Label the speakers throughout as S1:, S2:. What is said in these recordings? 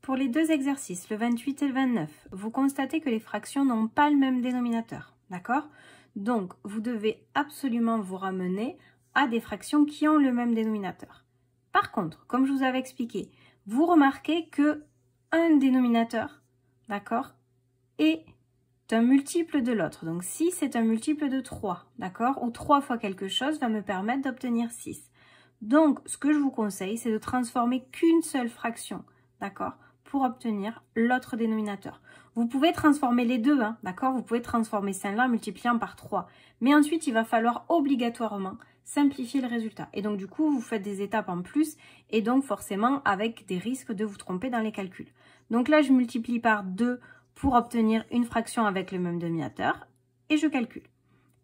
S1: Pour les deux exercices, le 28 et le 29, vous constatez que les fractions n'ont pas le même dénominateur, d'accord? Donc, vous devez absolument vous ramener à des fractions qui ont le même dénominateur. Par contre, comme je vous avais expliqué, vous remarquez que un dénominateur, d'accord, est un multiple de l'autre. Donc 6 est un multiple de 3, d'accord? Ou 3 fois quelque chose va me permettre d'obtenir 6. Donc, ce que je vous conseille, c'est de transformer qu'une seule fraction, d'accord, pour obtenir l'autre dénominateur. Vous pouvez transformer les deux, hein, d'accord? Vous pouvez transformer celle-là en multipliant par 3. Mais ensuite, il va falloir obligatoirement simplifier le résultat. Et donc, du coup, vous faites des étapes en plus et donc forcément avec des risques de vous tromper dans les calculs. Donc là, je multiplie par 2 pour obtenir une fraction avec le même dénominateur et je calcule.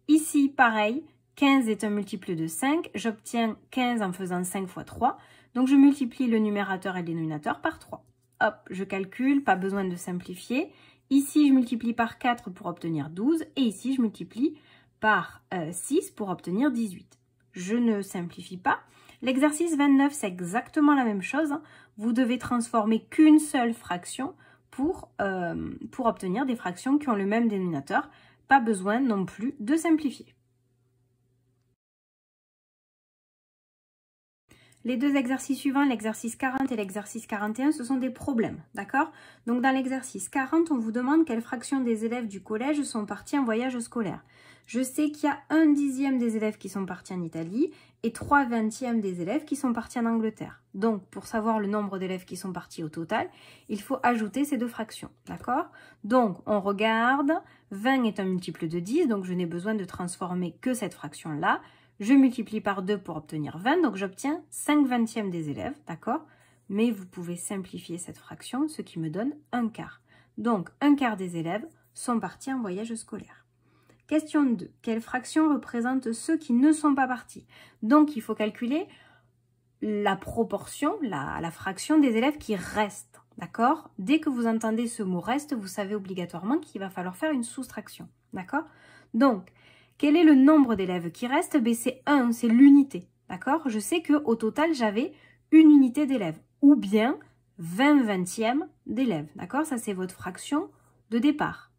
S1: Ici, pareil, 15 est un multiple de 5, j'obtiens 15 en faisant 5 fois 3, donc je multiplie le numérateur et le dénominateur par 3. Hop, je calcule, pas besoin de simplifier. Ici, je multiplie par 4 pour obtenir 12 et ici, je multiplie par 6 pour obtenir 18. Je ne simplifie pas. L'exercice 29, c'est exactement la même chose. Vous devez transformer qu'une seule fraction pour obtenir des fractions qui ont le même dénominateur. Pas besoin non plus de simplifier. Les deux exercices suivants, l'exercice 40 et l'exercice 41, ce sont des problèmes, d'accord? Donc dans l'exercice 40, on vous demande quelles fractions des élèves du collège sont partis en voyage scolaire. Je sais qu'il y a 1/10 des élèves qui sont partis en Italie et 3/20 des élèves qui sont partis en Angleterre. Donc pour savoir le nombre d'élèves qui sont partis au total, il faut ajouter ces deux fractions, d'accord? Donc on regarde, 20 est un multiple de 10, donc je n'ai besoin de transformer que cette fraction-là. Je multiplie par 2 pour obtenir 20, donc j'obtiens 5/20 des élèves, d'accord? Mais vous pouvez simplifier cette fraction, ce qui me donne 1/4. Donc, 1/4 des élèves sont partis en voyage scolaire. Question 2. Quelle fraction représente ceux qui ne sont pas partis? Donc, il faut calculer la proportion, la fraction des élèves qui restent, d'accord? Dès que vous entendez ce mot « reste », vous savez obligatoirement qu'il va falloir faire une soustraction, d'accord? Donc, quel est le nombre d'élèves qui restent? Ben, c'est 1, c'est l'unité, d'accord? Je sais qu'au total, j'avais une unité d'élèves, ou bien 20/20 d'élèves, d'accord? Ça, c'est votre fraction de départ.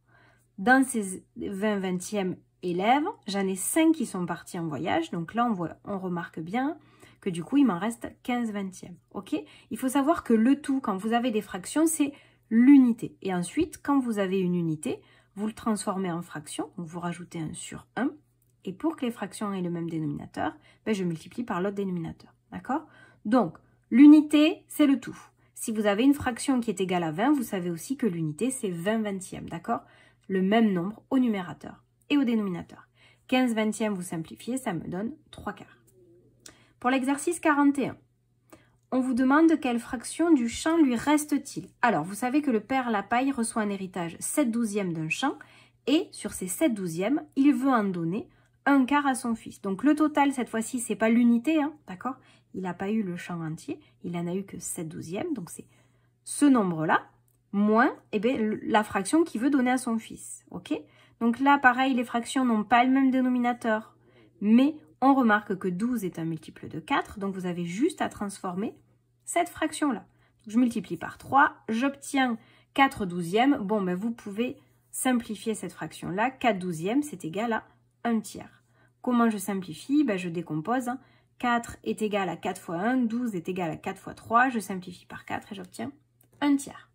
S1: Dans ces 20/20 élèves, j'en ai 5 qui sont partis en voyage, donc là, on remarque bien que du coup, il m'en reste 15/20, ok? Il faut savoir que le tout, quand vous avez des fractions, c'est l'unité. Et ensuite, quand vous avez une unité, vous le transformez en fraction, donc vous rajoutez 1 sur 1. Et pour que les fractions aient le même dénominateur, ben je multiplie par l'autre dénominateur. D'accord? Donc, l'unité, c'est le tout. Si vous avez une fraction qui est égale à 20, vous savez aussi que l'unité, c'est 20/20. D'accord? Le même nombre au numérateur et au dénominateur. 15/20, vous simplifiez, ça me donne 3/4. Pour l'exercice 41, on vous demande quelle fraction du champ lui reste-t-il. Alors, vous savez que le père Lapaille reçoit en héritage 7/12 d'un champ et sur ces 7/12, il veut en donner 1/4 à son fils. Donc, le total, cette fois-ci, c'est pas l'unité, hein, d'accord? Il n'a pas eu le champ entier, il n'en a eu que 7/12, donc c'est ce nombre-là, moins la fraction qu'il veut donner à son fils, ok? Donc là, pareil, les fractions n'ont pas le même dénominateur, mais on remarque que 12 est un multiple de 4, donc vous avez juste à transformer cette fraction-là. Je multiplie par 3, j'obtiens 4/12. Bon, ben vous pouvez simplifier cette fraction-là. 4/12, c'est égal à 1/3. Comment je simplifie? Ben, je décompose. 4 est égal à 4 fois 1, 12 est égal à 4 fois 3. Je simplifie par 4 et j'obtiens 1/3.